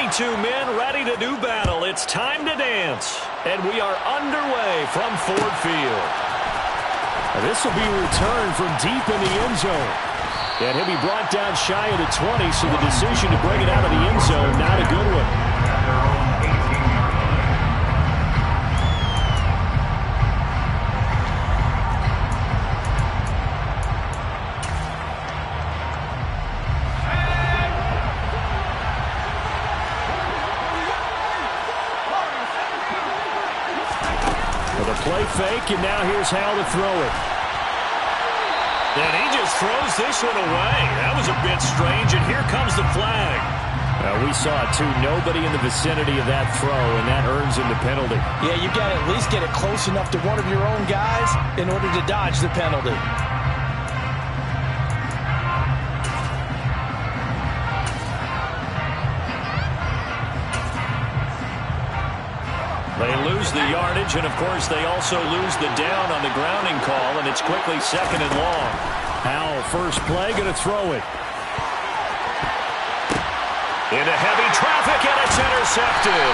22 men ready to do battle. It's time to dance. And we are underway from Ford Field. This will be a return from deep in the end zone. And he'll be brought down shy of the 20, so the decision to bring it out of the end zone, not a good one. Play fake, and now here's how to throw it. And he just throws this one away. That was a bit strange, and here comes the flag. We saw it, too. Nobody in the vicinity of that throw, and that earns him the penalty. Yeah, you've got to at least get it close enough to one of your own guys in order to dodge the penalty. They lose the yardage, and of course they also lose the down on the grounding call, and it's quickly 2nd and long. Howell, first play, going to throw it. Into heavy traffic, and it's intercepted.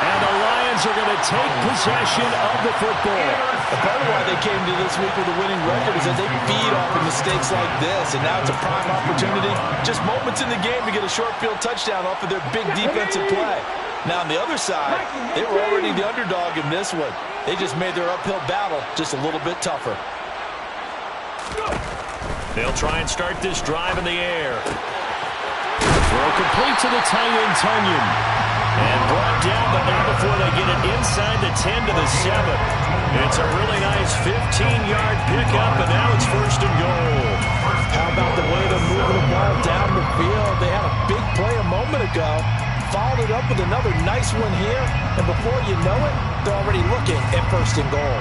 And the Lions are going to take possession of the football. A part of why they came to this week with a winning record is that they feed off of mistakes like this, and now it's a prime opportunity, just moments in the game to get a short field touchdown off of their big defensive play. Now, on the other side, they were already the underdog in this one. They just made their uphill battle just a little bit tougher. They'll try and start this drive in the air. Throw complete to the tight end, Tunyon. And brought down, but not before they get it inside the 10 to the 7. It's a really nice 15-yard pickup, and now it's 1st and goal. How about the way they're moving the ball down the field? They had a big play a moment ago. Followed it up with another nice one here, and before you know it, they're already looking at 1st and goal.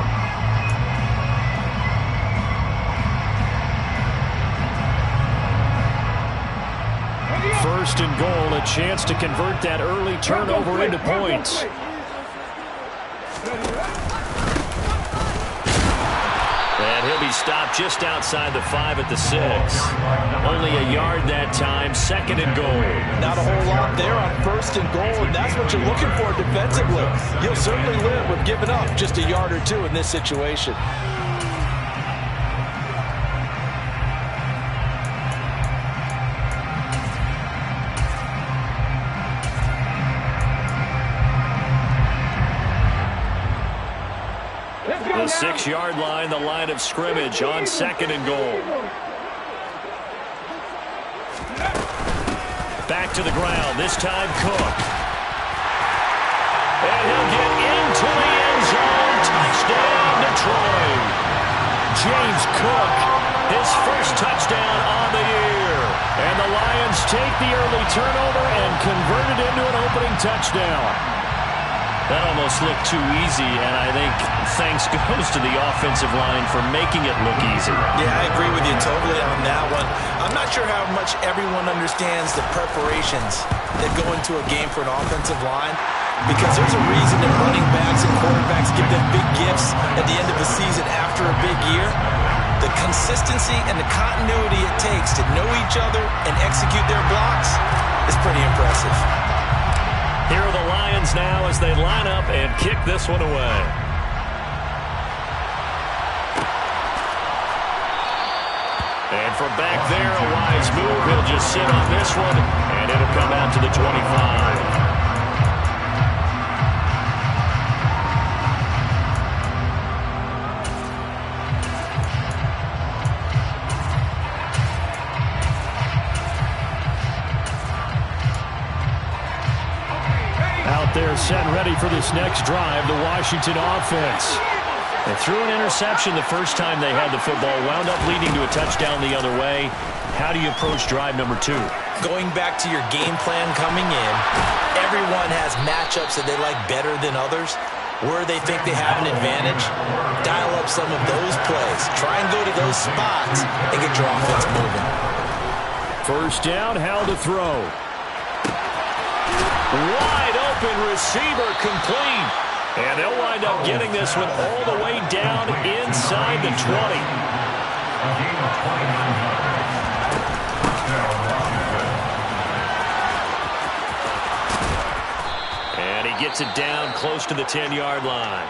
First and goal, a chance to convert that early turnover into points. And he'll be stopped just outside the 5 at the 6. Only a yard that time, 2nd and goal. Not a whole lot there on 1st and goal, and that's what you're looking for defensively. You'll certainly live with giving up just a yard or two in this situation. The 6-yard line, the line of scrimmage on 2nd and goal. Back to the ground, this time Cook. And he'll get into the end zone. Touchdown, Detroit. James Cook, his first touchdown on the year. And the Lions take the early turnover and convert it into an opening touchdown. That almost looked too easy, and I think thanks goes to the offensive line for making it look easy. Yeah, I agree with you totally on that one. I'm not sure how much everyone understands the preparations that go into a game for an offensive line, because there's a reason that running backs and quarterbacks give them big gifts at the end of the season after a big year. The consistency and the continuity it takes to know each other and execute their blocks is pretty impressive. Here are the Lions now as they line up and kick this one away. And from back there, a wise move. He'll just sit on this one, and it'll come out to the 25. They're set and ready for this next drive, the Washington offense. They threw an interception the first time they had the football, wound up leading to a touchdown the other way. How do you approach drive number 2? Going back to your game plan coming in, everyone has matchups that they like better than others. Where they think they have an advantage, dial up some of those plays. Try and go to those spots and get your offense moving. First down, how to throw. Wide open receiver complete. And they'll wind up getting this one all the way down inside the 20. gets it down close to the 10-yard line.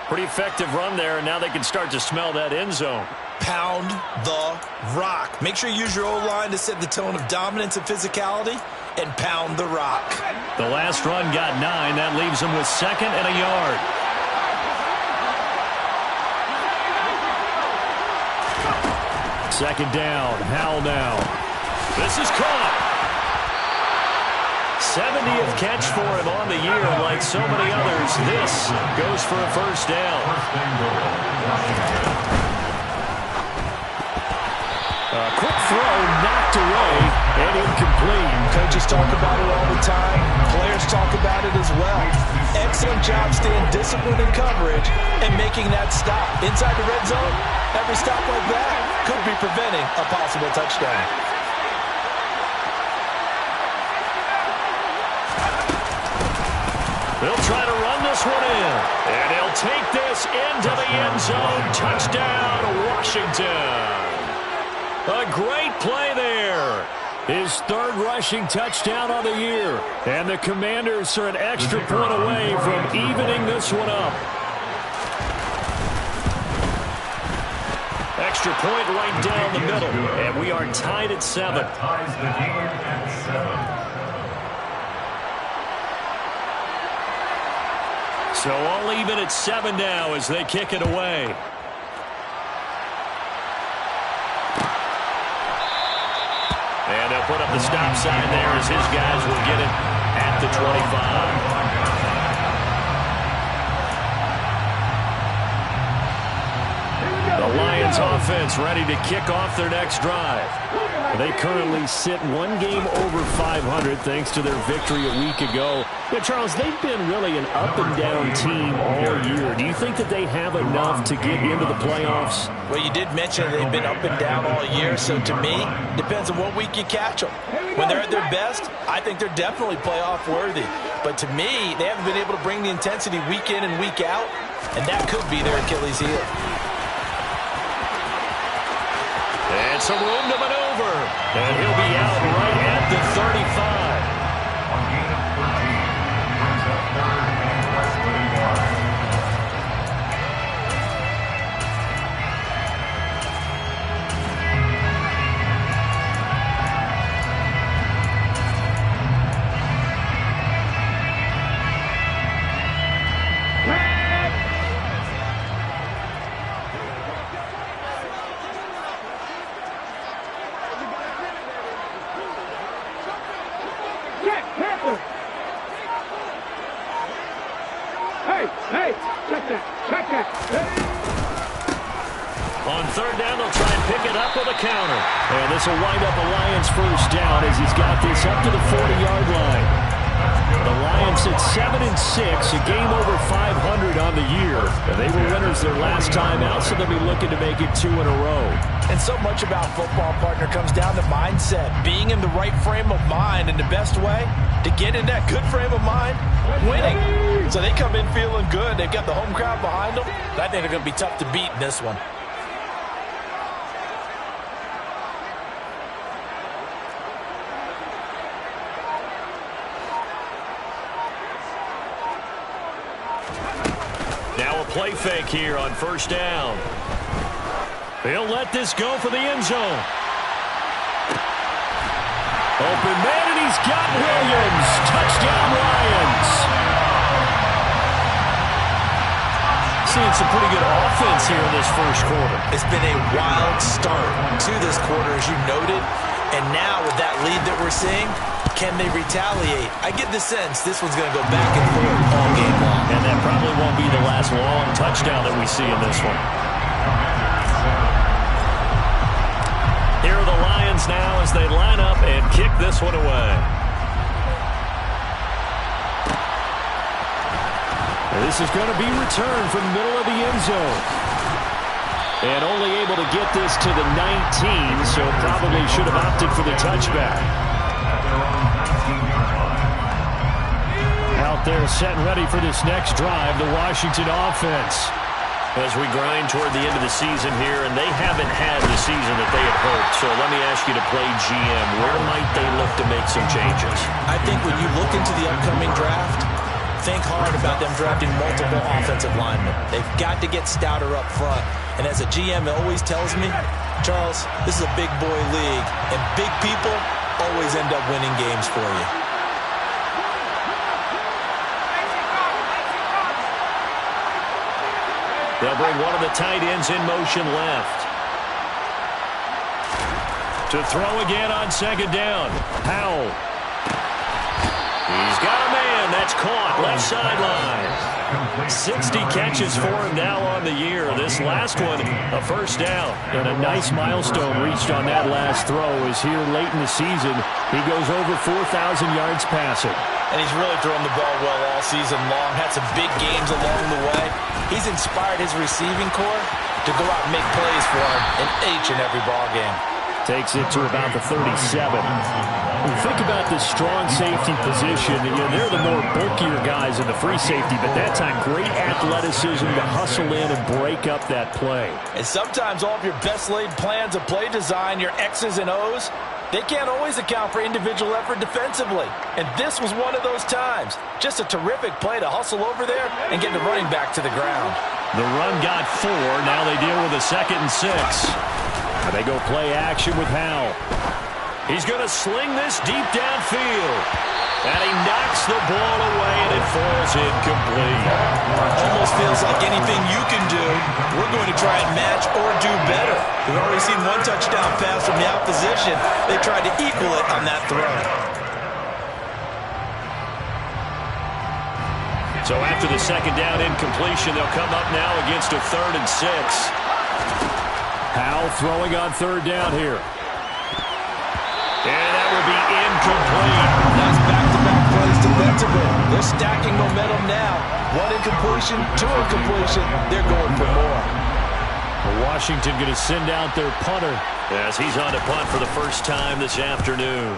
Pretty effective run there, and now they can start to smell that end zone. Pound the rock. Make sure you use your O-line to set the tone of dominance and physicality, and pound the rock. The last run got 9. That leaves them with 2nd and a yard. Second down. Howell now. This is caught. 70th catch for him on the year. Like so many others, this goes for a first down. A quick throw knocked away and incomplete. Coaches talk about it all the time. Players talk about it as well. Excellent job staying disciplined in coverage and making that stop. Inside the red zone, every stop like that could be preventing a possible touchdown. They'll try to run this one in. And he'll take this into the end zone. Touchdown, Washington. A great play there. His 3rd rushing touchdown on the year. And the Commanders are an extra point away from evening this one up. Extra point right down the middle. And we are tied at 7. That ties the game at 7. So all even at 7 now as they kick it away. And they'll put up the stop sign there as his guys will get it at the 25. The Lions offense ready to kick off their next drive. They currently sit 1 game over 500 thanks to their victory a week ago. Yeah, Charles, they've been really an up-and-down team all year. Do you think that they have enough to get into the playoffs? Well, you did mention they've been up and down all year, so to me, depends on what week you catch them. When they're at their best, I think they're definitely playoff worthy. But to me, they haven't been able to bring the intensity week in and week out, and that could be their Achilles heel. And some room to maneuver. And he'll be out right at the 35. On gain of 13, brings up 3rd and less than On 3rd down, they'll try and pick it up with a counter. And this will wind up a Lions first down as he's got this up to the 40-yard line. The Lions at 7-6, a game over 500 on the year. And they were winners their last time out, so they'll be looking to make it 2 in a row. And so much about football, partner, comes down to mindset. Being in the right frame of mind, and the best way to get in that good frame of mind, winning. So they come in feeling good. They've got the home crowd behind them. I think they're going to be tough to beat in this one. Now a play fake here on 1st down. He'll let this go for the end zone. Open man, and he's got Williams. Touchdown, Lions. Seeing some pretty good offense here in this first quarter. It's been a wild start to this quarter, as you noted. And now with that lead that we're seeing, can they retaliate? I get the sense this one's going to go back and forth all game long. And that probably won't be the last long touchdown that we see in this one. Here are the Lions now as they line up and kick this one away. And this is going to be returned from the middle of the end zone. And only able to get this to the 19, so probably should have opted for the touchback. Out there set and ready for this next drive, the Washington offense. As we grind toward the end of the season here, and they haven't had the season that they had hoped. So let me ask you to play GM. Where might they look to make some changes? I think when you look into the upcoming draft, think hard about them drafting multiple offensive linemen. They've got to get stouter up front. And as a GM always tells me, Charles, this is a big boy league, and big people always end up winning games for you. They'll bring one of the tight ends in motion left. To throw again on second down. Howell. He's got a man. That's caught. Left sideline. 60 catches for him now on the year. This last one, a first down. And a nice milestone reached on that last throw is here late in the season. He goes over 4,000 yards passing. And he's really thrown the ball well all season long. Had some big games along the way. He's inspired his receiving corps to go out and make plays for him in each and every ball game. Takes it to about the 37. When you think about this strong safety position, they're the more bulkier guys in the free safety, but that time great athleticism to hustle in and break up that play. And sometimes all of your best laid plans of play design, your X's and O's, they can't always account for individual effort defensively. And this was one of those times. Just a terrific play to hustle over there and get the running back to the ground. The run got 4. Now they deal with a 2nd and 6. They go play action with Howell. He's going to sling this deep downfield. And he knocks the ball away, and it falls incomplete. Almost feels like anything you can do, we're going to try and match or do better. We've already seen one touchdown pass from the opposition. They tried to equal it on that throw. So after the 2nd down incompletion, they'll come up now against a 3rd and 6. Howell throwing on 3rd down here. And that will be incomplete. Nice back-to-back plays defensively. They're stacking momentum now. 1 incompletion, 2 incompletion. They're going for more. Washington going to send out their punter. As he's on to punt for the first time this afternoon.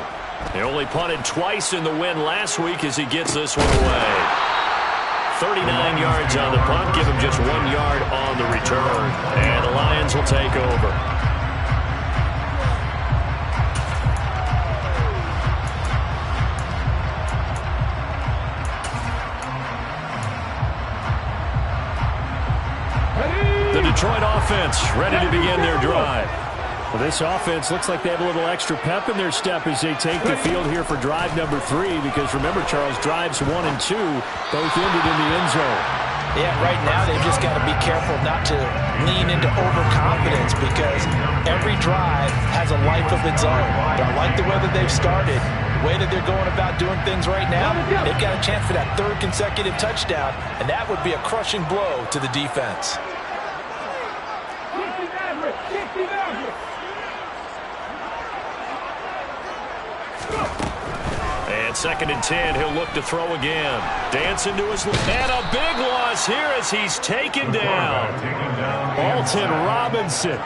They only punted twice in the win last week as he gets this one away. 39 yards on the punt, give him just 1 yard on the return. And the Lions will take over. The Detroit offense ready to begin their drive. Well, this offense looks like they have a little extra pep in their step as they take the field here for drive number 3, because remember, Charles, drives 1 and 2 both ended in the end zone. Yeah, right now they've just got to be careful not to lean into overconfidence, because every drive has a life of its own. But I like the way that they've started, the way that they're going about doing things right now. They've got a chance for that 3rd consecutive touchdown, and that would be a crushing blow to the defense. And 2nd and 10, he'll look to throw again. Dancing to his left. And a big loss here as he's taken down. Alton Robinson.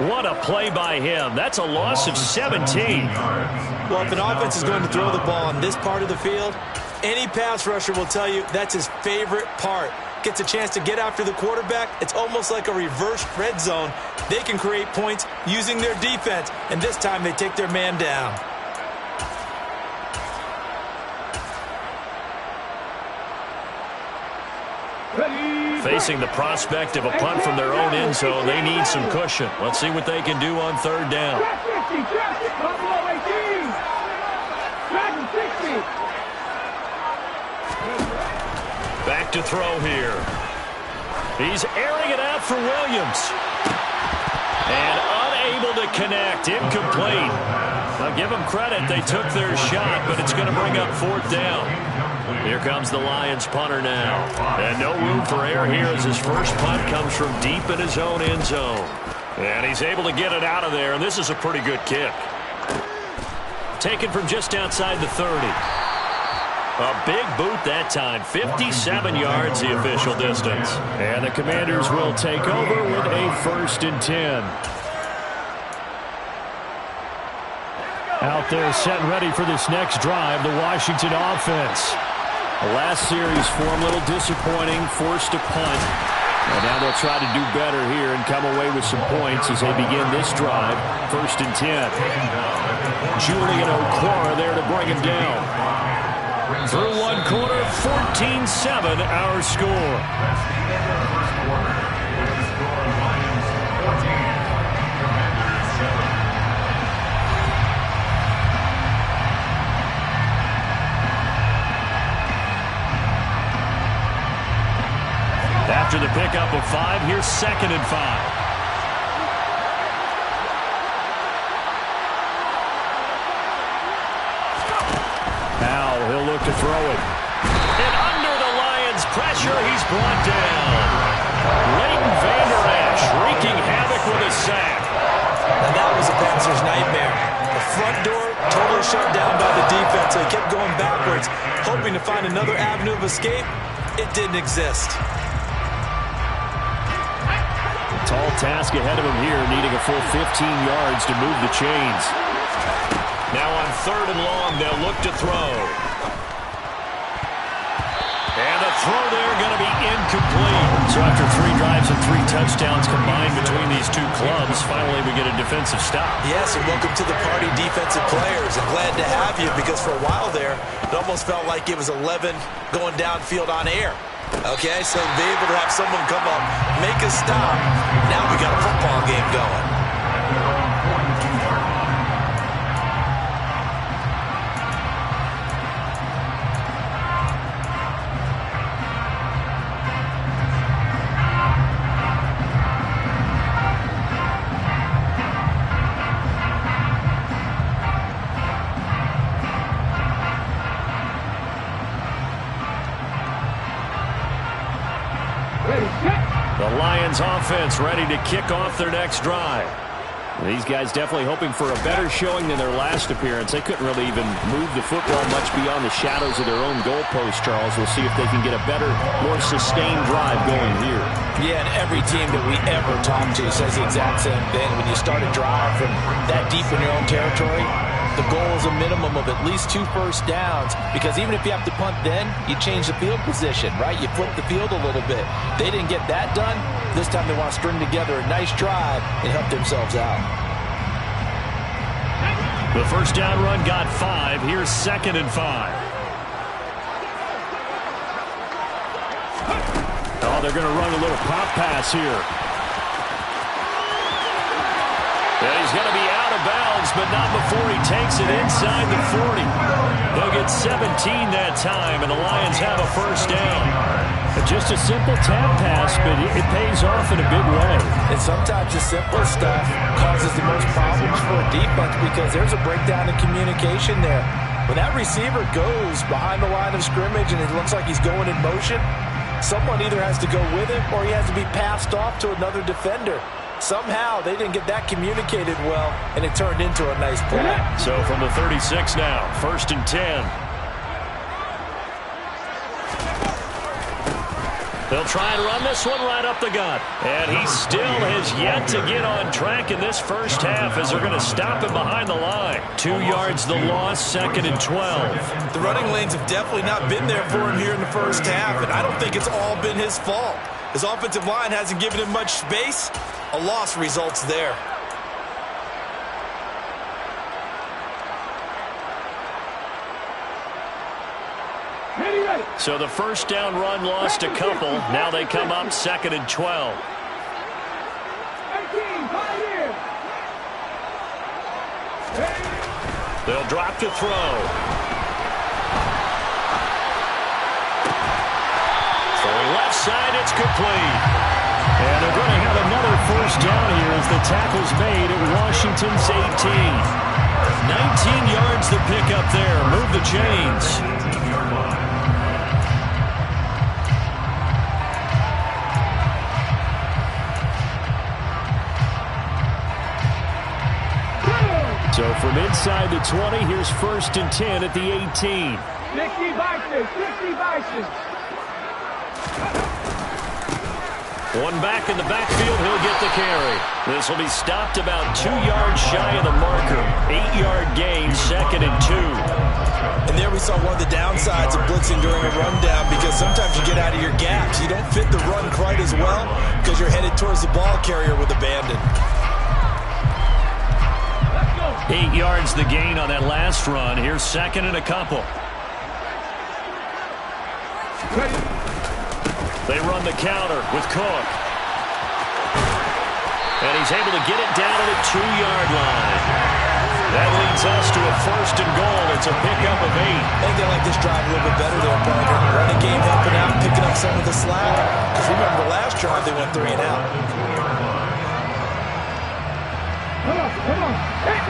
What a play by him. That's a loss of 17. Well, if an offense is going to throw the ball on this part of the field, any pass rusher will tell you that's his favorite part. Gets a chance to get after the quarterback. It's almost like a reverse red zone. They can create points using their defense, and this time they take their man down. Facing the prospect of a punt from their own end zone, they need some cushion. Let's see what they can do on 3rd down. Back to throw here. He's airing it out for Williams. And unable to connect. Incomplete. I'll give them credit. They took their shot, but it's going to bring up 4th down. Here comes the Lions punter now. And no room for error here as his first punt comes from deep in his own end zone. And he's able to get it out of there, and this is a pretty good kick. Taken from just outside the 30. A big boot that time. 57 yards the official distance. And the Commanders will take over with a 1st and 10. Out there set and ready for this next drive, the Washington offense. The last series for them, a little disappointing, forced to punt. And now they'll try to do better here and come away with some points as they begin this drive. 1st and 10. Julian Okwara there to bring him down. Through one quarter, 14-7 our score. That's the end of the first quarter. With the score, Lions 14, Commanders 7. After the pickup of 5, here's 2nd and 5. He'll look to throw it. And under the Lions' pressure, he's brought down. Leighton Vander Esch wreaking havoc with a sack. And that was a Panthers' nightmare. The front door totally shut down by the defense. They kept going backwards, hoping to find another avenue of escape. It didn't exist. A tall task ahead of him here, needing a full 15 yards to move the chains. Now on 3rd and long, they'll look to throw. And the throw there going to be incomplete. So after 3 drives and 3 touchdowns combined between these two clubs, finally we get a defensive stop. Yes, and welcome to the party, defensive players. I'm glad to have you because for a while there, it almost felt like it was 11 going downfield on air. Okay, so to be able to have someone come up, make a stop, now we got a football game going. The Lions offense ready to kick off their next drive. These guys definitely hoping for a better showing than their last appearance. They couldn't really even move the football much beyond the shadows of their own goalpost, Charles. We'll see if they can get a better, more sustained drive going here. Yeah, and every team that we ever talk to says the exact same thing. When you start a drive from that deep in your own territory, the goal is a minimum of at least 2 first downs, because even if you have to punt then, you change the field position, right? You flip the field a little bit. They didn't get that done. This time they want to string together a nice drive and help themselves out. The first down run got 5. Here's 2nd and 5. Oh, they're going to run a little pop pass here. And he's going to be out of bounds, but not before he takes it inside the 40. They'll get 17 that time, and the Lions have a first down. Just a simple tap pass, but it pays off in a big way. And sometimes the simple stuff causes the most problems for a defense because there's a breakdown in communication there. When that receiver goes behind the line of scrimmage and it looks like he's going in motion, someone either has to go with him or he has to be passed off to another defender. Somehow they didn't get that communicated well, and it turned into a nice play. So from the 36 now, 1st and 10. They'll try and run this one right up the gut. And he still has yet to get on track in this first half as they're going to stop him behind the line. 2 yards the loss, 2nd and 12. The running lanes have definitely not been there for him here in the first half, and I don't think it's all been his fault. His offensive line hasn't given him much space. A loss results there. So the first down run lost a couple. Now they come up 2nd and 12. They'll drop to throw. Throwing left side, it's complete. And they're going to have another first down here as the tackle's made at Washington's 18. 19 yards to pick up there. Move the chains. So from inside the 20, here's 1st and 10 at the 18. 60 Bison, 60 Bison. One back in the backfield, he'll get the carry. This will be stopped about 2 yards shy of the marker. 8-yard gain, 2nd and 2. And there we saw one of the downsides of blitzing during a rundown, because sometimes you get out of your gaps. You don't fit the run quite as well because you're headed towards the ball carrier with abandon. 8 yards the gain on that last run. Here's 2nd and a couple. They run the counter with Cook. And he's able to get it down to the 2-yard line. That leads us to a 1st and goal. It's a pickup of 8. I think they like this drive a little bit better there, Parker. Running game helping out, picking up some of the slack. Because remember the last drive, they went 3 and out. Come on. Hey.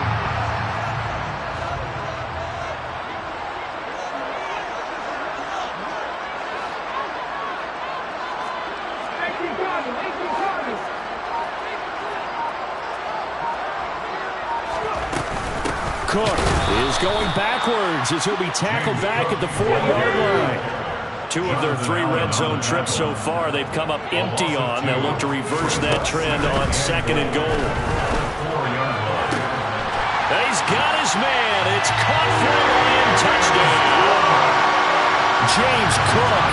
Cook is going backwards as he'll be tackled back at the 4-yard line. 2 of their 3 red zone trips so far they've come up empty on. They'll look to reverse that trend on 2nd and goal. He's got his man. It's caught for a Lion touchdown. James Cook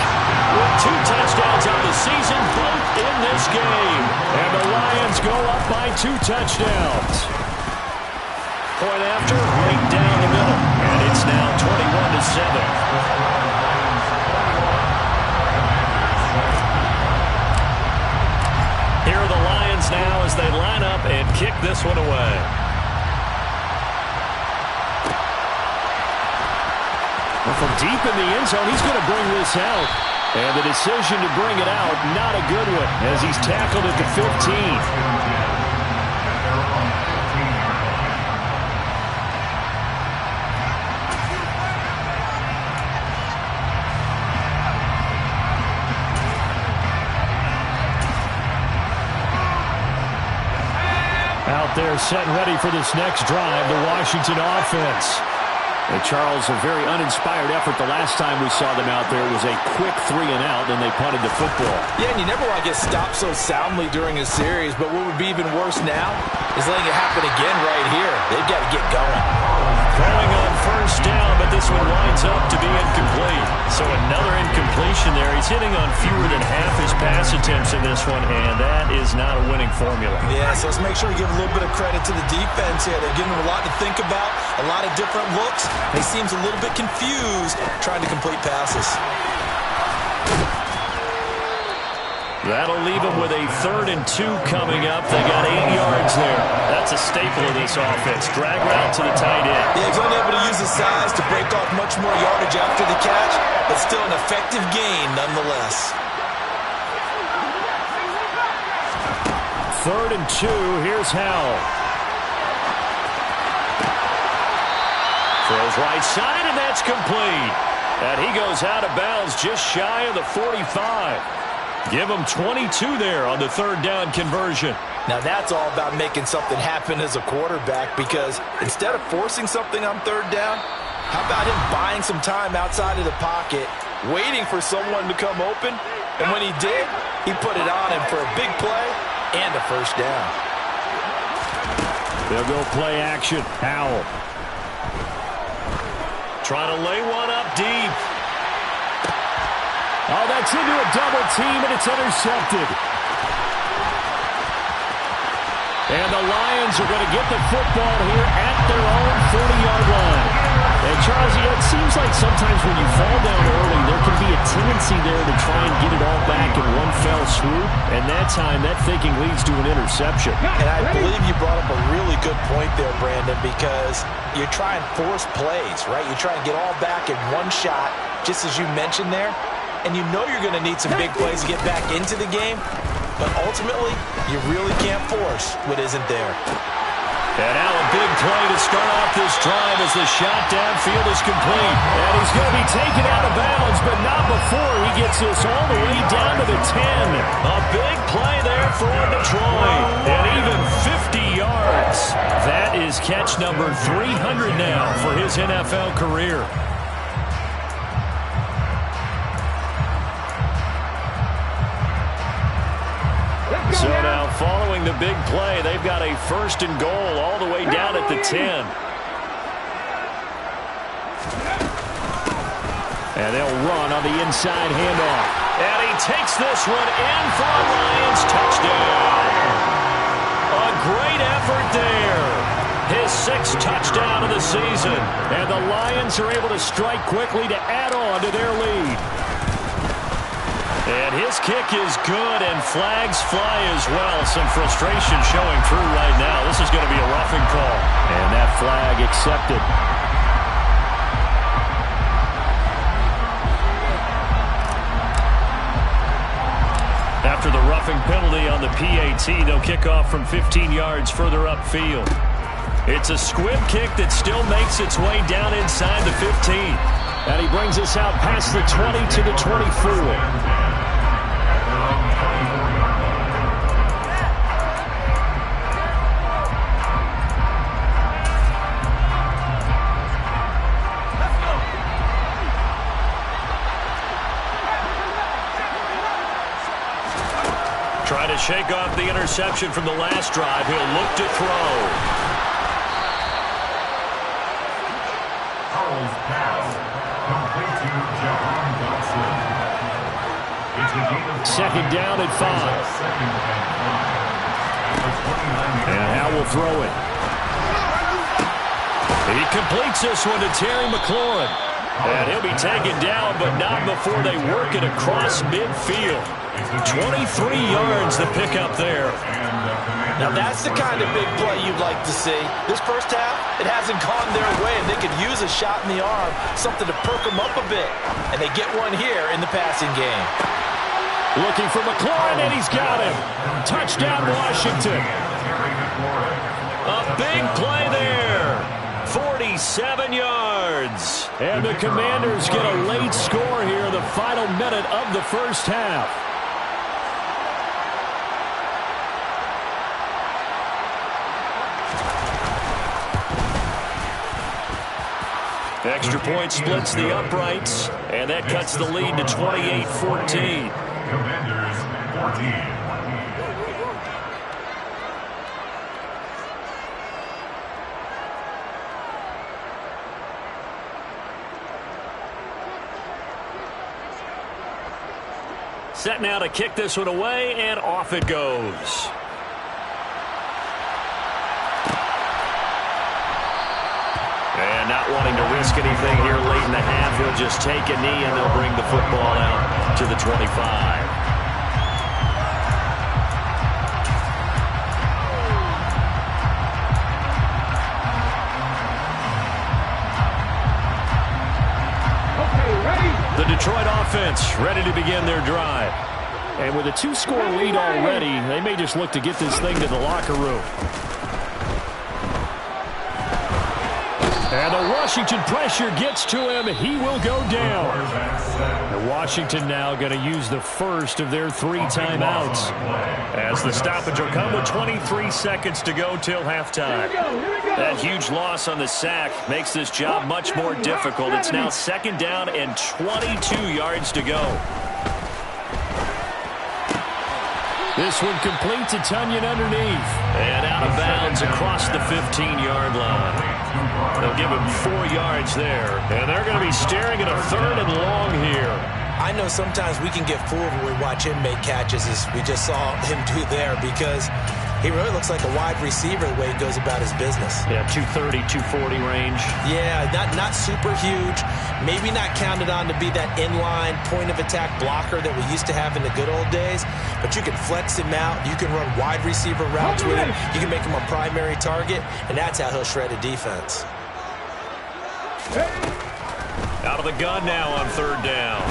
with 2 touchdowns on the season, both in this game. And the Lions go up by 2 touchdowns. Point after, right down the middle. And it's now 21-7. Here are the Lions now as they line up and kick this one away. Well, from deep in the end zone, he's going to bring this out. And the decision to bring it out, not a good one, as he's tackled at the 15. Out there set and ready for this next drive, the Washington offense. And Charles, a very uninspired effort the last time we saw them out there. It was a quick 3 and out, and they punted the football. Yeah, and you never want to get stopped so soundly during a series, but what would be even worse now is letting it happen again right here. They've got to get going. Throwing on 1st down, but this one winds up to be incomplete. So another incompletion there. He's hitting on fewer than half his pass attempts in this one, and that is not a winning formula. Yeah, so let's make sure we give a little bit of credit to the defense here. They're giving him a lot to think about, a lot of different looks. And he seems a little bit confused trying to complete passes. That'll leave him with a 3rd and 2 coming up. They got 8 yards there. That's a staple of this offense. Drag route to the tight end. Yeah, he's only able to use his size to break off much more yardage after the catch, but still an effective gain nonetheless. 3rd and 2. Here's Howell. Throws right side, and that's complete. And he goes out of bounds just shy of the 45. Give him 22 there on the 3rd down conversion. Now that's all about making something happen as a quarterback, because instead of forcing something on 3rd down, how about him buying some time outside of the pocket, waiting for someone to come open, and when he did, he put it on him for a big play and a 1st down. They'll go play action. Howell. Trying to lay one up deep. Oh, that's into a double team, and it's intercepted. And the Lions are going to get the football here at their own 40-yard line. And, Charles, it seems like sometimes when you fall down early, there can be a tendency there to try and get it all back in one fell swoop. And that time, that thinking leads to an interception. And I believe you brought up a really good point there, Brandon, because you try and force plays, right? You try and get all back in one shot, just as you mentioned there. And you know you're going to need some big plays to get back into the game. But ultimately, you really can't force what isn't there. And now a big play to start off this drive as the shot downfield is complete. And he's going to be taken out of bounds, but not before he gets this all the way down to the 10. A big play there for Detroit. And even 50 yards. That is catch number 300 now for his NFL career. So now, following the big play, they've got a 1st and goal all the way down at the 10. And they'll run on the inside handoff. And he takes this one in for a Lions touchdown. A great effort there. His 6th touchdown of the season. And the Lions are able to strike quickly to add on to their lead. And his kick is good, and flags fly as well. Some frustration showing through right now. This is going to be a roughing call. And that flag accepted. After the roughing penalty on the PAT, they'll kick off from 15 yards further upfield. It's a squib kick that still makes its way down inside the 15. And he brings us out past the 20 to the 24. Trying to shake off the interception from the last drive. He'll look to throw. Howell's pass complete to Jahan Dotson. It's a gain of 5. Second down at 5. Second and 5. And Howell will throw it. He completes this one to Terry McLaurin. And he'll be taken down, but not before they work it across midfield. 23 yards to pick up there. Now that's the kind of big play you'd like to see. This first half, it hasn't gone their way, and they could use a shot in the arm, something to perk them up a bit. And they get one here in the passing game. Looking for McLaurin, and he's got him. Touchdown, Washington. A big play there. 47 yards. And the Commanders get a late score here in the final minute of the first half. Extra point splits the uprights, and that cuts the lead to 28-14. Commanders 14. Set now to kick this one away, and off it goes. And not wanting to risk anything here late in the half, he'll just take a knee, and they'll bring the football out to the 25. The Detroit offense ready to begin their drive. And with a 2-score lead already, they may just look to get this thing to the locker room. And the Washington pressure gets to him. He will go down. And Washington now going to use the first of their 3 timeouts, as the stoppage will come with 23 seconds to go till halftime. That huge loss on the sack makes this job much more difficult. It's now second down and 22 yards to go. This one complete to Tunyon underneath. And out of bounds across the 15-yard line. They'll give him 4 yards there. And they're going to be staring at a 3rd and long here. I know sometimes we can get fooled when we watch him make catches, as we just saw him do there, because he really looks like a wide receiver the way he goes about his business. Yeah, 230, 240 range. Yeah, not super huge. Maybe not counted on to be that inline point-of-attack blocker that we used to have in the good old days. But you can flex him out. You can run wide receiver routes with him. You can make him a primary target, and that's how he'll shred a defense. Out of the gun now on 3rd down.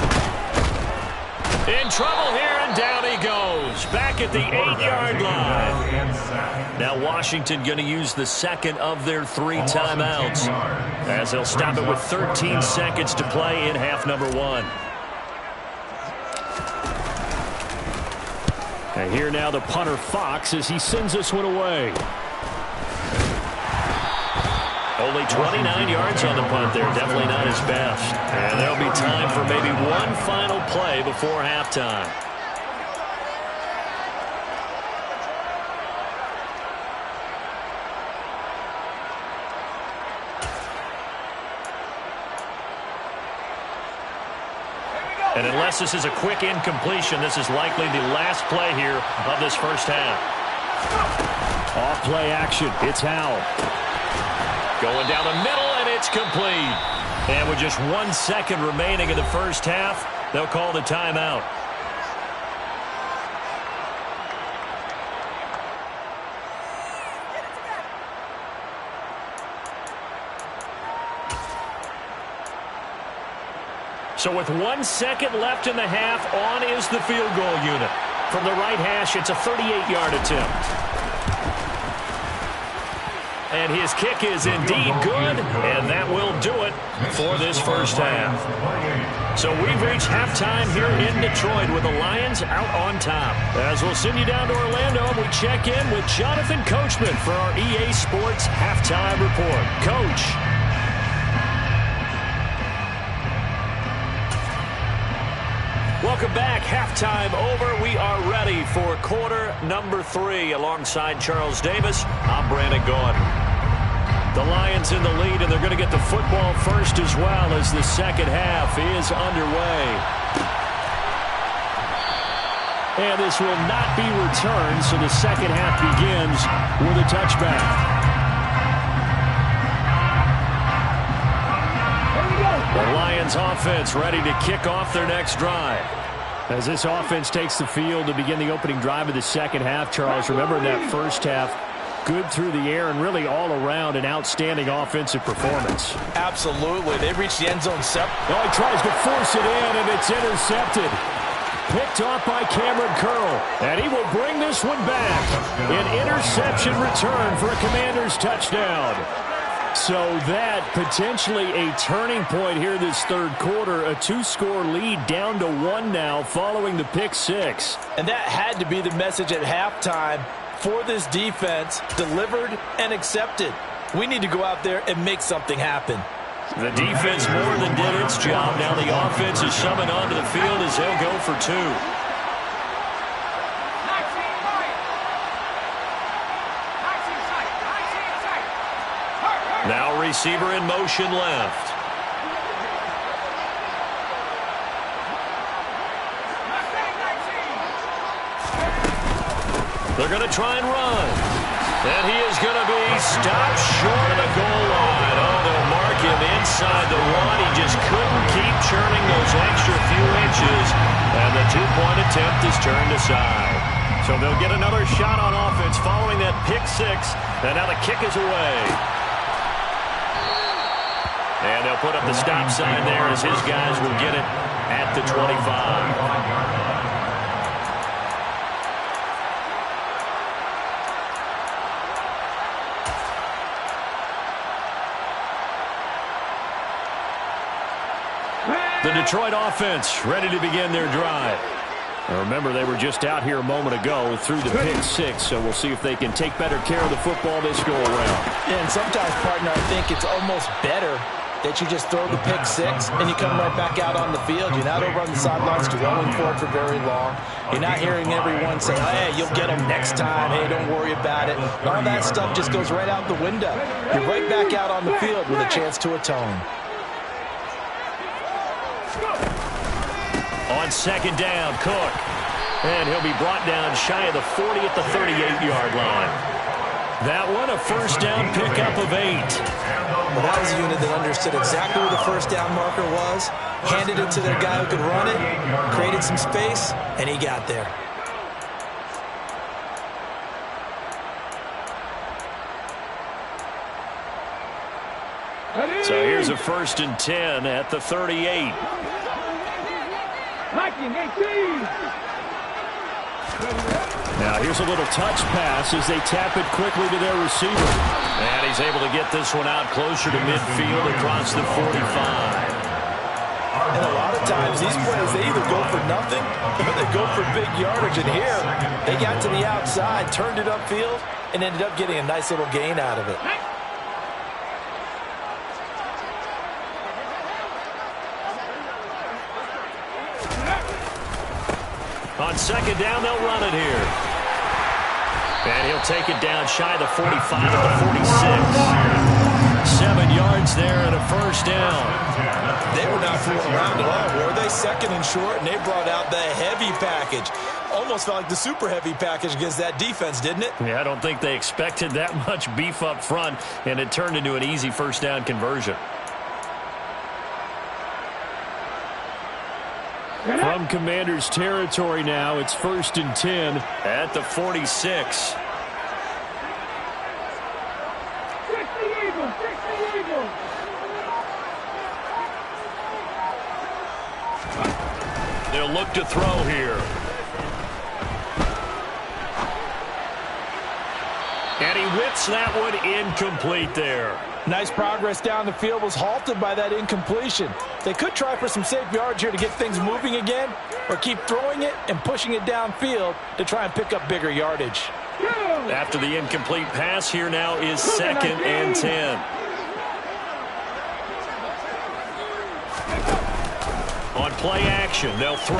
In trouble here, and down he goes. Back at the 8-yard line. Now Washington going to use the second of their 3 timeouts, as they'll stop it with 13 seconds to play in half number 1. And here now the punter Fox as he sends this one away. Only 29 yards on the punt there. Definitely not his best. And there'll be time for maybe one final play before halftime. And unless this is a quick incompletion, this is likely the last play here of this first half. Off play action. It's Howell. Going down the middle, and it's complete. And with just 1 second remaining in the first half, they'll call the timeout. So with 1 second left in the half, on is the field goal unit. From the right hash, it's a 38-yard attempt. And his kick is indeed good, and that will do it for this first half. So we've reached halftime here in Detroit with the Lions out on top. As we'll send you down to Orlando, we check in with Jonathan Coachman for our EA Sports Halftime Report. Coach. Welcome back. Halftime over. We are ready for quarter number 3. Alongside Charles Davis, I'm Brandon Gaudin. The Lions in the lead, and they're going to get the football first as well as the second half is underway. And this will not be returned, so the second half begins with a touchback. The Lions offense ready to kick off their next drive. As this offense takes the field to begin the opening drive of the second half, Charles, remember in that first half, good through the air and really all around an outstanding offensive performance. Absolutely. They reached the end zone. Oh, he tries to force it in, and it's intercepted. Picked off by Cameron Curl, and he will bring this one back. An interception return for a Commanders touchdown. So that potentially a turning point here this third quarter. A 2-score lead down to 1 now following the pick 6. And that had to be the message at halftime for this defense, delivered and accepted. We need to go out there and make something happen. The defense more than did its job. Now the offense is summoned onto the field as they'll go for 2. Now receiver in motion left. They're going to try and run. And he is going to be stopped short of the goal line. Oh, they'll mark him inside the 1. He just couldn't keep churning those extra few inches. And the 2-point attempt is turned aside. So they'll get another shot on offense following that pick 6. And now the kick is away. And they'll put up the stop sign there as his guys will get it at the 25. The Detroit offense ready to begin their drive. Now remember, they were just out here a moment ago through the pick 6, so we'll see if they can take better care of the football this go around. Yeah, and sometimes, partner, I think it's almost better that you just throw the pick 6 and you come right back out on the field. You're not over on the sidelines dwelling for it for very long. You're not hearing everyone say, hey, you'll get them next time. Hey, don't worry about it. All that stuff just goes right out the window. You're right back out on the field with a chance to atone. On second down, Cook. And he'll be brought down shy of the 40 at the 38-yard line. That one, a first down pickup of 8. Well, that was a unit that understood exactly where the first down marker was, handed it to their guy who could run it, created some space, and he got there. So here's a 1st and 10 at the 38. Now here's a little touch pass as they tap it quickly to their receiver. And he's able to get this one out closer to midfield across the 45. And a lot of times these plays, they either go for nothing or they go for big yardage. And here, they got to the outside, turned it upfield, and ended up getting a nice little gain out of it. On second down, they'll run it here. And he'll take it down shy of the 45 at the 46. 7 yards there and a first down. They were not fooling around at all, were they? Second and short, and they brought out the heavy package. Almost felt like the super heavy package against that defense, didn't it? Yeah, I don't think they expected that much beef up front, and it turned into an easy first down conversion. From Commanders territory now, it's 1st and 10 at the 46. They'll look to throw here. And he whips that one incomplete there. Nice progress down the field, was halted by that incompletion. They could try for some safe yards here to get things moving again, or keep throwing it and pushing it downfield to try and pick up bigger yardage. After the incomplete pass, here now is 2nd and 10. On play action, they'll throw.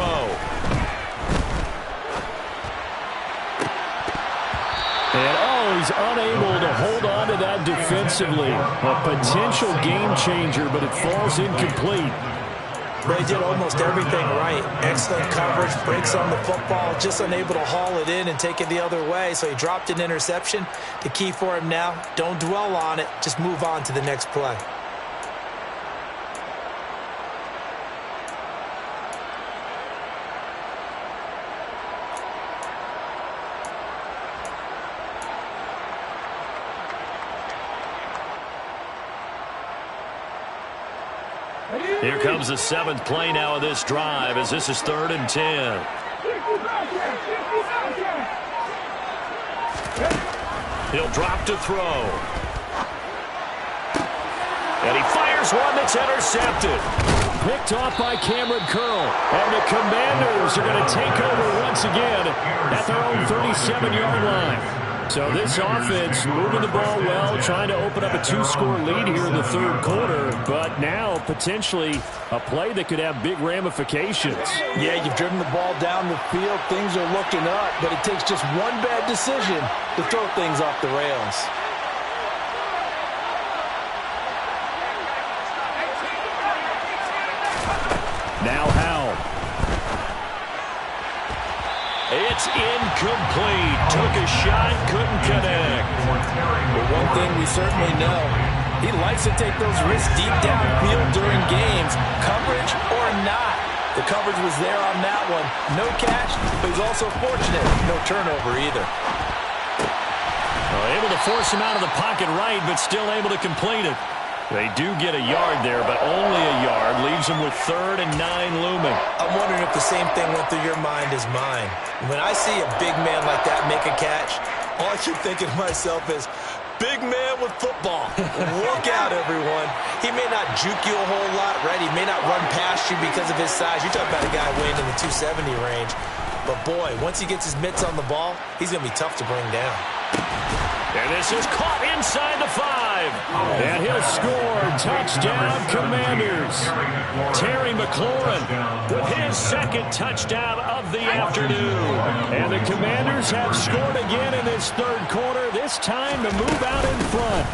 And, he's unable to hold on to that defensively. A potential game changer, but it falls incomplete. They did almost everything right. Excellent coverage, breaks on the football, just unable to haul it in and take it the other way. So he dropped an interception. The key for him now, don't dwell on it. Just move on to the next play. Here comes the 7th play now of this drive as this is 3rd and 10. He'll drop to throw. And he fires one that's intercepted. Picked off by Cameron Curl. And the Commanders are going to take over once again at their own 37-yard line. So this offense moving the ball well, trying to open up a 2-score lead here in the 3rd quarter, but now potentially a play that could have big ramifications. Yeah, you've driven the ball down the field. Things are looking up, but it takes just one bad decision to throw things off the rails. Now Howell. It's incomplete. Took a shot, couldn't connect. But one thing we certainly know, he likes to take those risks deep downfield during games, coverage or not. The coverage was there on that one. No catch, but he's also fortunate. No turnover either. Able to force him out of the pocket right, but still able to complete it. They do get a yard there, but only a yard. Leaves them with 3rd and 9 looming. I'm wondering if the same thing went through your mind as mine. When I see a big man like that make a catch, all I keep thinking to myself is, big man with football. Look out, everyone. He may not juke you a whole lot, right? He may not run past you because of his size. You're talking about a guy weighing in the 270 range. But, boy, once he gets his mitts on the ball, he's going to be tough to bring down. And this is caught inside the 5. And he'll score. Touchdown, Commanders. Terry McLaurin with his 2nd touchdown of the afternoon. And the Commanders have scored again in this 3rd quarter. This time to move out in front.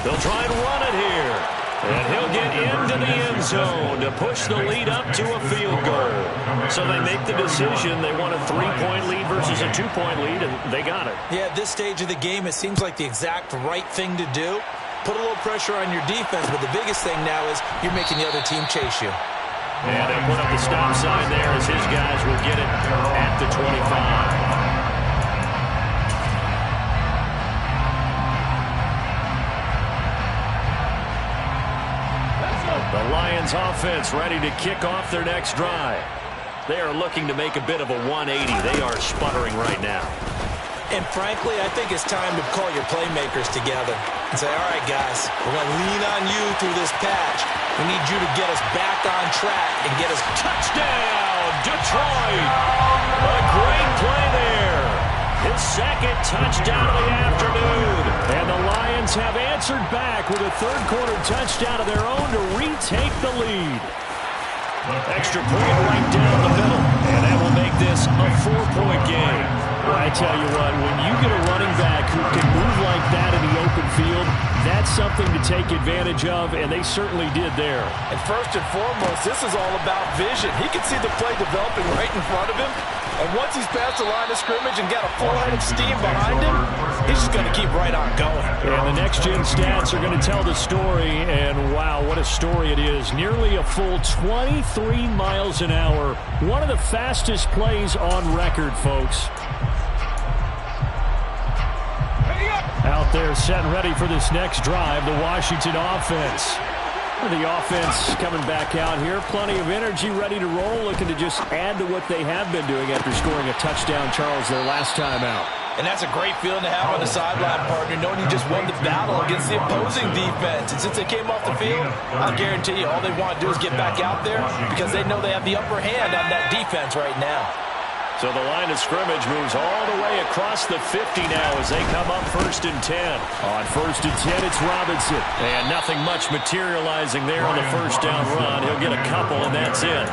They'll try and run it here. And he'll get into the end zone to push the lead up to a field goal. So they make the decision. They want a 3-point lead versus a 2-point lead, and they got it. Yeah, at this stage of the game, it seems like the exact right thing to do. Put a little pressure on your defense, but the biggest thing now is you're making the other team chase you. And they put up the stop sign there as his guys will get it at the 25. The Lions offense ready to kick off their next drive. They are looking to make a bit of a 180. They are sputtering right now. And frankly, I think it's time to call your playmakers together and say, all right, guys, we're going to lean on you through this patch. We need you to get us back on track and get us touchdown, Detroit. A great play there. His 2nd touchdown of the afternoon. And the Lions have answered back with a 3rd quarter touchdown of their own to retake the lead. Extra point right down the middle. And that will make this a 4-point game. Well, I tell you what, when you get a running back who can move like that in the open field, that's something to take advantage of, and they certainly did there. And first and foremost, this is all about vision. He can see the play developing right in front of him, and once he's past the line of scrimmage and got a full head of steam behind him, he's just going to keep right on going. And the next-gen stats are going to tell the story, and wow, what a story it is. Nearly a full 23 miles an hour. One of the fastest plays on record, folks. Out there set and ready for this next drive, the Washington offense. The offense coming back out here. Plenty of energy, ready to roll, looking to just add to what they have been doing after scoring a touchdown, Charles, their last time out. And that's a great feeling to have on the sideline, partner, knowing you just won the battle against the opposing defense. And since they came off the field, I'll guarantee you all they want to do is get back out there because they know they have the upper hand on that defense right now. So the line of scrimmage moves all the way across the 50 now as they come up 1st and 10. On 1st and 10, it's Robinson. And nothing much materializing there on the first down run. He'll get a couple, and that's it.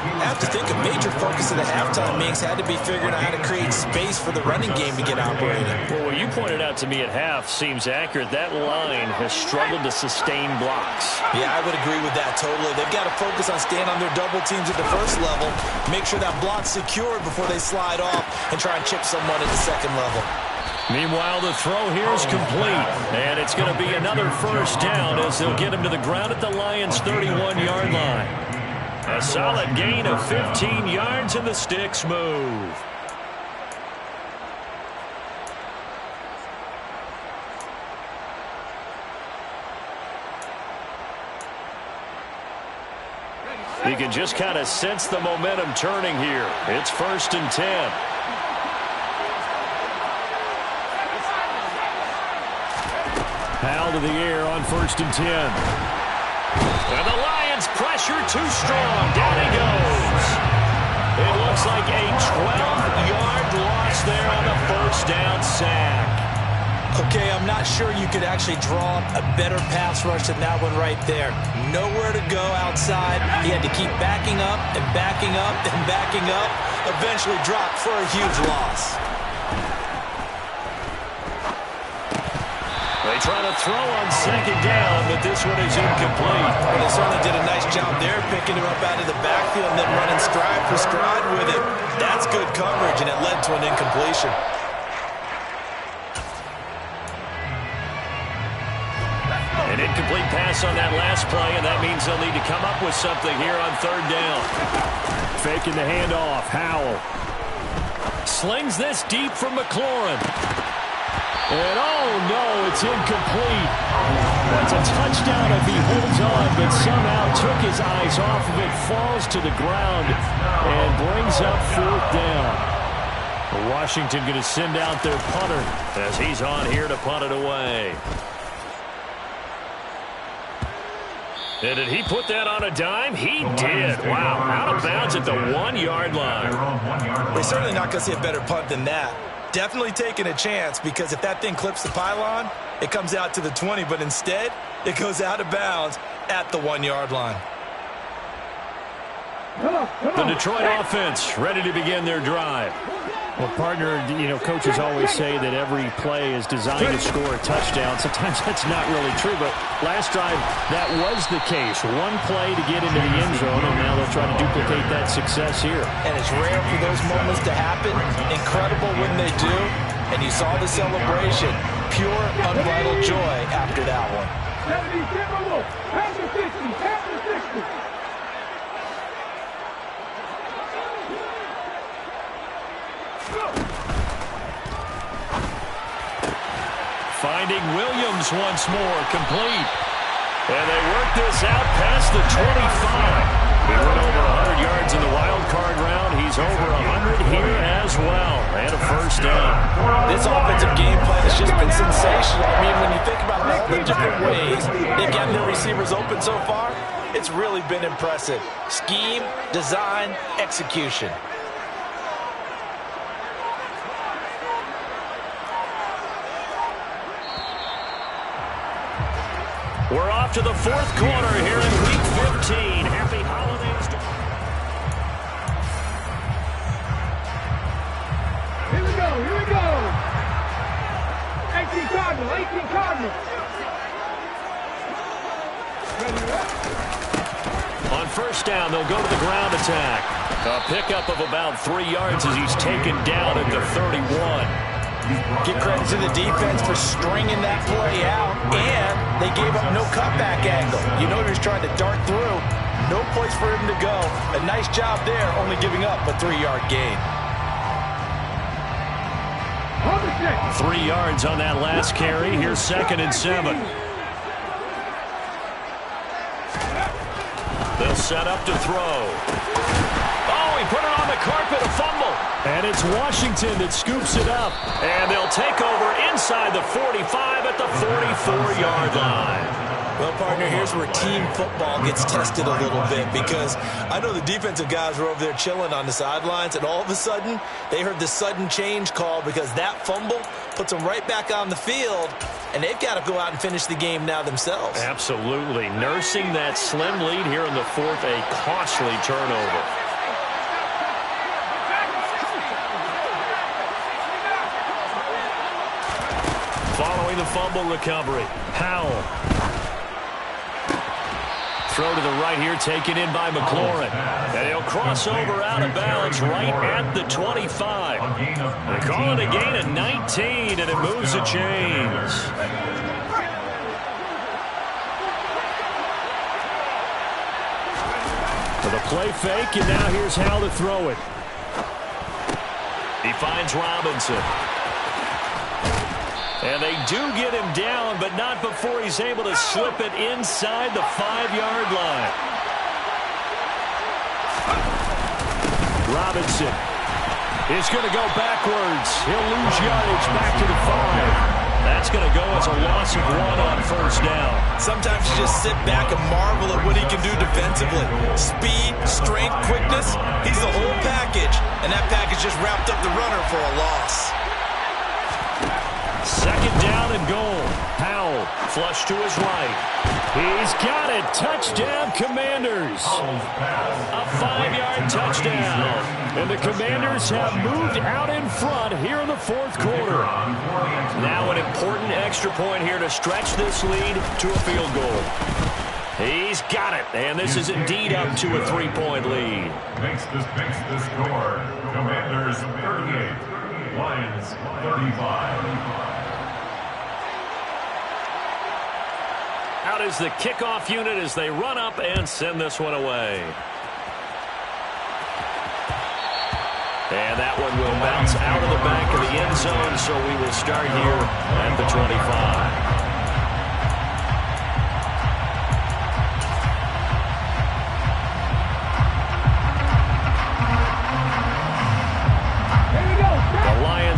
I have to think a major focus of the halftime meetings had to be figuring out how to create space for the running game to get operating. Well, what you pointed out to me at half seems accurate. That line has struggled to sustain blocks. Yeah, I would agree with that totally. They've got to focus on staying on their double teams at the first level, make sure that block's secured before they slide off and try and chip someone at the second level. Meanwhile, the throw here is complete, and it's going to be another first down as they'll get him to the ground at the Lions' 31-yard line. A solid gain of 15 yards, and the sticks move. You can just kind of sense the momentum turning here. It's 1st and 10. Powell to the air on 1st and 10. And the Lions pressure too strong. Down he goes. It looks like a 12-yard loss there on the first down sack. Okay, I'm not sure you could actually draw a better pass rush than that one right there. Nowhere to go outside. He had to keep backing up and backing up and backing up. Eventually dropped for a huge loss. They try to throw on 2nd down, but this one is incomplete. Well, they certainly did a nice job there, picking him up out of the backfield and then running stride for stride with it. That's good coverage, and it led to an incompletion. An incomplete pass on that last play, and that means they'll need to come up with something here on 3rd down. Faking the handoff. Howell slings this deep from McLaurin. And oh no, it's incomplete. That's a touchdown if he holds on, but somehow took his eyes off of it, falls to the ground, and brings up 4th down. Washington going to send out their punter as he's on here to punt it away. And did he put that on a dime? He did. Wow, out of bounds at the 1-yard line. We're certainly not going to see a better punt than that. Definitely taking a chance because if that thing clips the pylon, it comes out to the 20, but instead, it goes out of bounds at the 1-yard line. The Detroit offense ready to begin their drive. Well, partner, you know, coaches always say that every play is designed to score a touchdown. Sometimes that's not really true, but last drive, that was the case. One play to get into the end zone, and now they'll try to duplicate that success here. And it's rare for those moments to happen. Incredible when they do. And you saw the celebration. Pure, unbridled joy after that one. 70, after 60, after 60. Finding Williams once more, complete. And they work this out past the 25. He went over 100 yards in the wild card round. He's over 100 here as well. And a first down. This offensive game plan has just been sensational. I mean, when you think about all the different ways they've gotten their receivers open so far, it's really been impressive. Scheme, design, execution. We're off to the 4th quarter here in Week 15. Happy holidays to... Here we go, here we go. 18 Cardinals, 18 Cardinals. On first down, they'll go to the ground attack. A pickup of about 3 yards as he's taken down at the 31. Give credit to the defense for stringing that play out, and they gave up no cutback angle. You know he was trying to dart through. No place for him to go. A nice job there, only giving up a 3-yard gain. 3 yards on that last carry. Here's 2nd and 7. They'll set up to throw. Oh, he put it on the carpet, a fumble. And it's Washington that scoops it up. And they'll take over inside the 45 at the 44-yard line. Well, partner, here's where team football gets tested a little bit, because I know the defensive guys were over there chilling on the sidelines, and all of a sudden, they heard the sudden change call because that fumble puts them right back on the field, and they've got to go out and finish the game now themselves. Absolutely. Nursing that slim lead here in the fourth, a costly turnover. Following the fumble recovery, Howell. Throw to the right here, taken in by McLaurin. And he'll cross over out of bounds right at the 25. They call it a gain of 19, and it moves the chains. For the play fake, and now here's how to throw it. He finds Robinson. And they do get him down, but not before he's able to slip it inside the 5-yard line. Robinson is going to go backwards. He'll lose yardage back to the 5. That's going to go as a loss of 1 on first down. Sometimes you just sit back and marvel at what he can do defensively. Speed, strength, quickness, he's the whole package. And that package just wrapped up the runner for a loss. Second down and goal. Howell flush to his right. He's got it. Touchdown, Commanders. A 5-yard touchdown. And the Commanders have moved out in front here in the fourth quarter. Now an important extra point here to stretch this lead to a field goal. He's got it. And this is indeed up to a 3-point lead. Makes the score. Commanders 38. Lions 35. Out is the kickoff unit as they run up and send this one away. And that one will bounce out of the back of the end zone, so we will start here at the 25.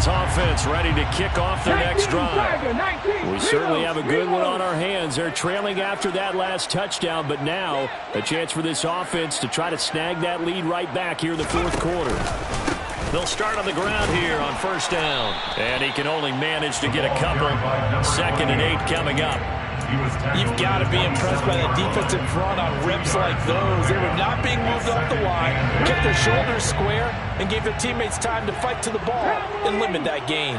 Offense ready to kick off their next drive. We certainly have a good one on our hands. They're trailing after that last touchdown, but now a chance for this offense to try to snag that lead right back here in the fourth quarter. They'll start on the ground here on first down. And he can only manage to get a couple. 2nd and 8 coming up. You've got to be impressed by the defensive front on rips like those. They were not being moved off the line, kept their shoulders square, and gave their teammates time to fight to the ball and limit that gain.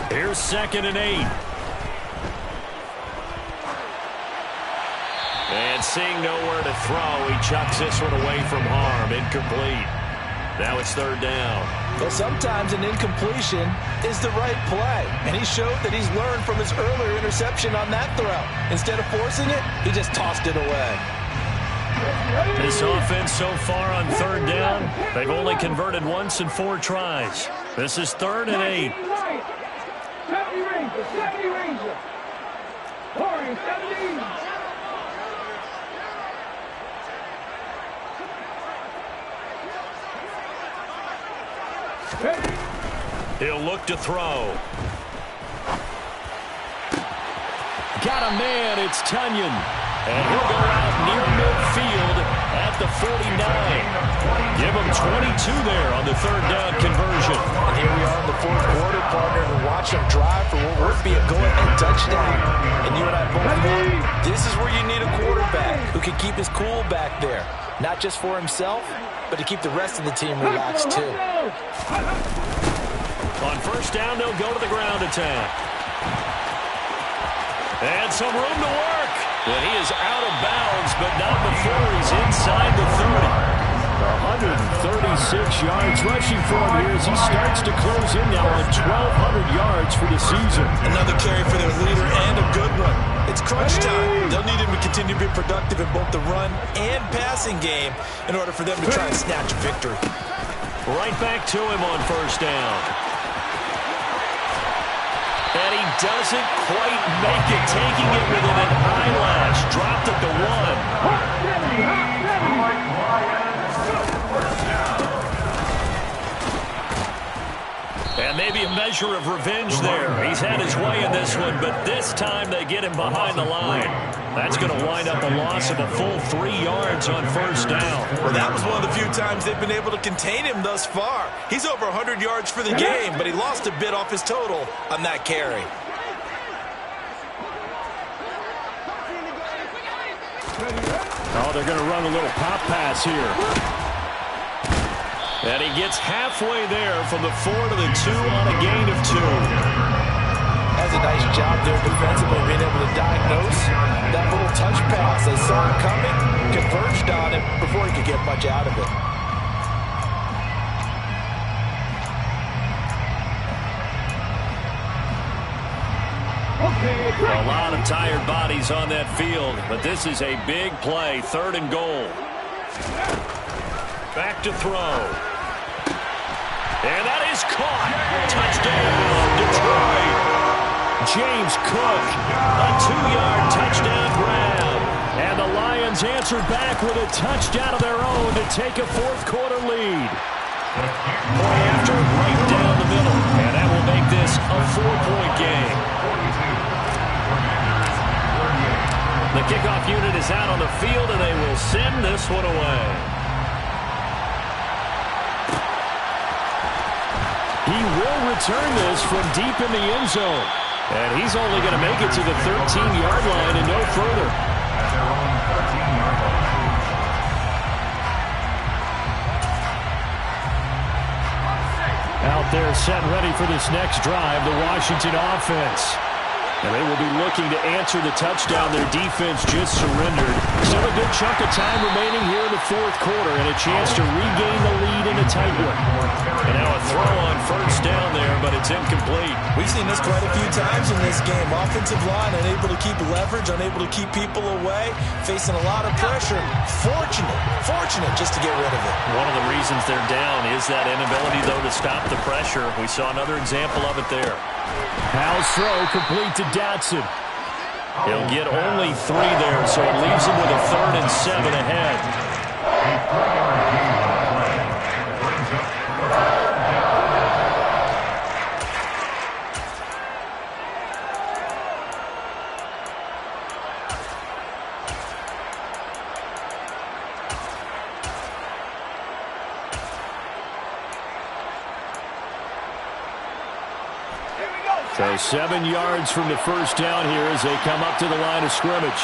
Here's 2nd and 8. And seeing nowhere to throw, he chucks this one away from harm. Incomplete. Now it's 3rd down. Well, sometimes an incompletion is the right play. And he showed that he's learned from his earlier interception on that throw. Instead of forcing it, he just tossed it away. This offense so far on 3rd down, they've only converted once in 4 tries. This is 3rd and 8. 70 Ranger. 70. He'll look to throw. Got a man, it's Tunyon. And he'll go out near midfield at the 49. Give him 22 there on the 3rd down conversion. And here we are in the fourth quarter, partner, and watch them drive for what would be a go-ahead touchdown. And you and I both know this is where you need a quarterback who can keep his cool back there. Not just for himself, but to keep the rest of the team relaxed too. On first down, they'll go to the ground attack. And some room to work. And he is out of bounds, but not before he's inside the 30. 136 yards rushing for him here as he starts to close in now on 1,200 yards for the season. Another carry for their leader and a good one. It's crunch time. They'll need him to continue to be productive in both the run and passing game in order for them to try and snatch a victory. Right back to him on first down. And he doesn't quite make it, taking it within an eyelash. Dropped it to 1. And maybe a measure of revenge there. He's had his way in this one, but this time they get him behind the line. That's going to wind up a loss of a full 3 yards on first down. Well, that was one of the few times they've been able to contain him thus far. He's over 100 yards for the game, but he lost a bit off his total on that carry. Oh, they're going to run a little pop pass here. And he gets halfway there from the 4 to the 2 on a gain of 2. Has a nice job there defensively being able to diagnose that little touch pass. They saw it coming, converged on it before he could get much out of it. A lot of tired bodies on that field, but this is a big play, 3rd and goal. Back to throw. And that is caught. Touchdown, Detroit. James Cook, a 2-yard touchdown grab. And the Lions answer back with a touchdown of their own to take a 4th quarter lead. Point after, right down the middle. And that will make this a 4-point game. The kickoff unit is out on the field, and they will send this one away. He will return this from deep in the end zone. And he's only going to make it to the 13-yard line and no further. Out there set ready for this next drive, the Washington offense. And they will be looking to answer the touchdown their defense just surrendered. Still a good chunk of time remaining here in the 4th quarter and a chance to regain the lead in a tight one. And now a throw on first down there, but it's incomplete. We've seen this quite a few times in this game. Offensive line unable to keep leverage, unable to keep people away, facing a lot of pressure. Fortunate just to get rid of it. One of the reasons they're down is that inability, though, to stop the pressure. We saw another example of it there. Howell's throw complete to Dotson. He'll get only 3 there, so it leaves him with a 3rd and 7 ahead. So 7 yards from the first down here as they come up to the line of scrimmage.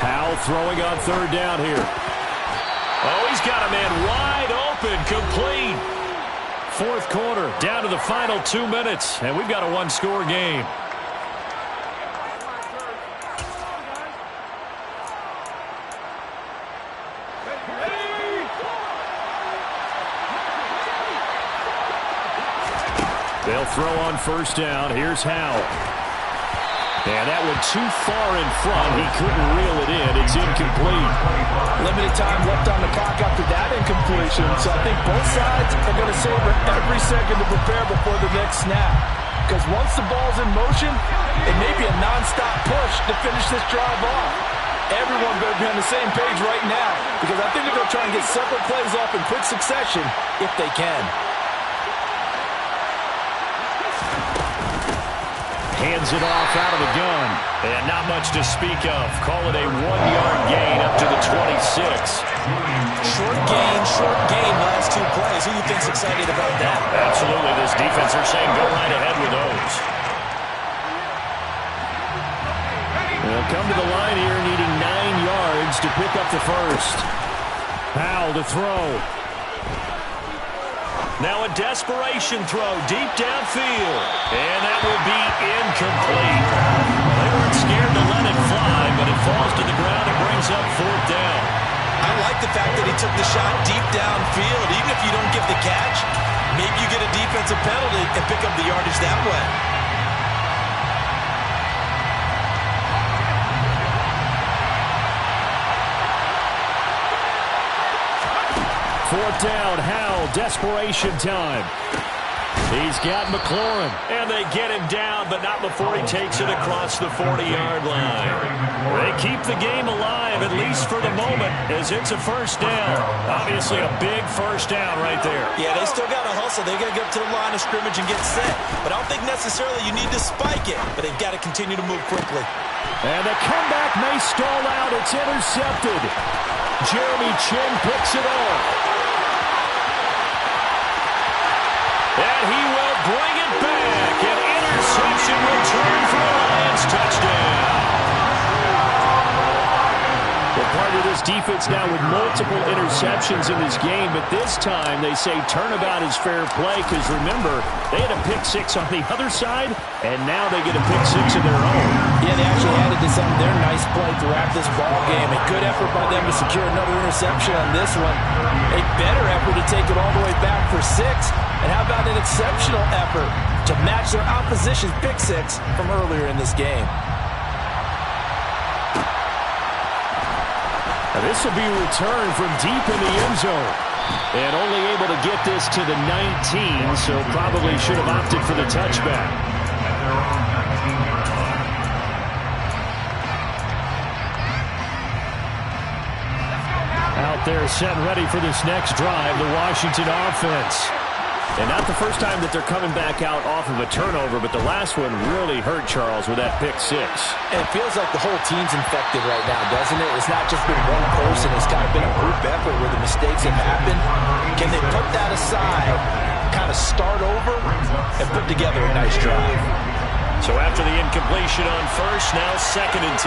Howell throwing on 3rd down here. Oh, he's got a man wide open, complete. 4th quarter, down to the final 2 minutes, and we've got a 1-score game. They'll throw on first down. Here's Howell. And that one too far in front. He couldn't reel it in. It's incomplete. Limited time left on the clock after that incompletion. So I think both sides are going to savor every second to prepare before the next snap. Because once the ball's in motion, it may be a nonstop push to finish this drive off. Everyone better be on the same page right now, because I think they're going to try and get several plays off in quick succession if they can. Hands it off out of the gun. And not much to speak of. Call it a 1-yard gain up to the 26. Short gain, last 2 plays. Who do you think's excited about that? Absolutely. This defense are saying go right ahead with those. They'll come to the line here needing 9 yards to pick up the first. Howell to throw. Now a desperation throw deep downfield. And that will be incomplete. They weren't scared to let it fly, but it falls to the ground and brings up 4th down. I like the fact that he took the shot deep downfield. Even if you don't get the catch, maybe you get a defensive penalty and pick up the yardage that way. Fourth down, Howell, desperation time. He's got McLaurin. And they get him down, but not before he takes it across the 40-yard line. They keep the game alive, at least for the moment, as it's a first down. Obviously a big first down right there. Yeah, they still got to hustle. They got to get up to the line of scrimmage and get set. But I don't think necessarily you need to spike it, but they've got to continue to move quickly. And the comeback may stall out. It's intercepted. Jeremy Chinn picks it off. And he will bring it back. An interception return for a Lions touchdown. Well, part of this defense now with multiple interceptions in this game, but this time they say turnabout is fair play because, remember, they had a pick six on the other side, and now they get a pick six of their own. Yeah, they actually added to some of their nice play to wrap this ball game. A good effort by them to secure another interception on this one. A better effort to take it all the way back for 6. And how about an exceptional effort to match their opposition's pick six from earlier in this game? Now this will be returned from deep in the end zone. And only able to get this to the 19, so probably should have opted for the touchback. Out there set and ready for this next drive, the Washington offense. And not the first time that they're coming back out off of a turnover, but the last one really hurt Charles with that pick six. And it feels like the whole team's infected right now, doesn't it? It's not just been one person. It's kind of been a group effort where the mistakes have happened. Can they put that aside, kind of start over, and put together a nice drive? So after the incompletion on first, now 2nd and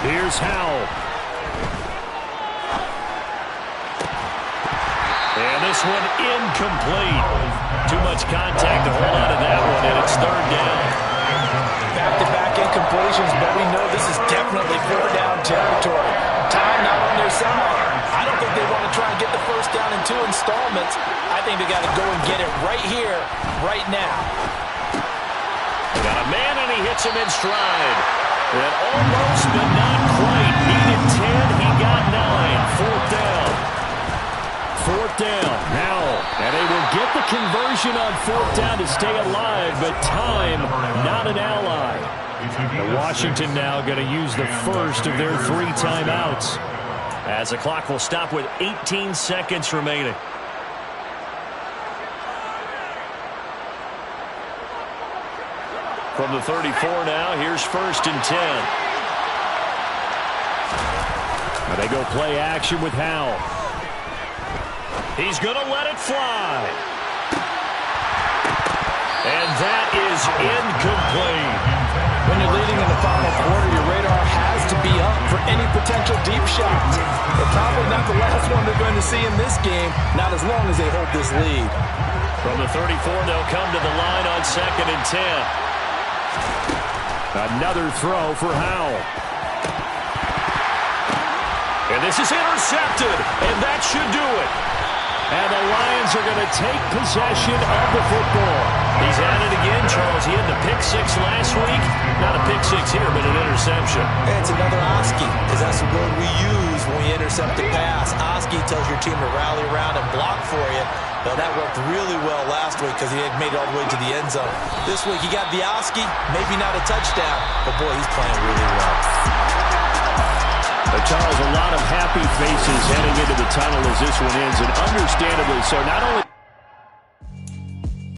10. Here's Howell. And this one incomplete. Too much contact to hold on to that one, and it's 3rd down. Back-to-back incompletions, but we know this is definitely 4th down territory. Time not on their side. I don't think they want to try and get the first down in 2 installments. I think they got to go and get it right here, right now. Got a man, and he hits him in stride. And almost, but not quite. Needed 10, he got 9. 4th down. 4th down now, and they will get the conversion on 4th down to stay alive, but time not an ally. And Washington now going to use the first of their 3 timeouts, as the clock will stop with 18 seconds remaining. From the 34 now, here's 1st and 10. And they go play action with Howell. He's going to let it fly. And that is incomplete. When you're leading in the final quarter, your radar has to be up for any potential deep shots. But probably not the last one they're going to see in this game, not as long as they hold this lead. From the 34, they'll come to the line on 2nd and 10. Another throw for Howell. And this is intercepted, and that should do it. And the Lions are going to take possession of the football. He's at it again, Charles. He had the pick six last week. Not a pick six here, but an interception. It's another Oski, because that's the word we use when we intercept a pass. Oski tells your team to rally around and block for you. Well, that worked really well last week because he had made it all the way to the end zone. This week he got the Oski, maybe not a touchdown, but boy, he's playing really well. But Charles, a lot of happy faces heading into the tunnel as this one ends, and understandably so. Not only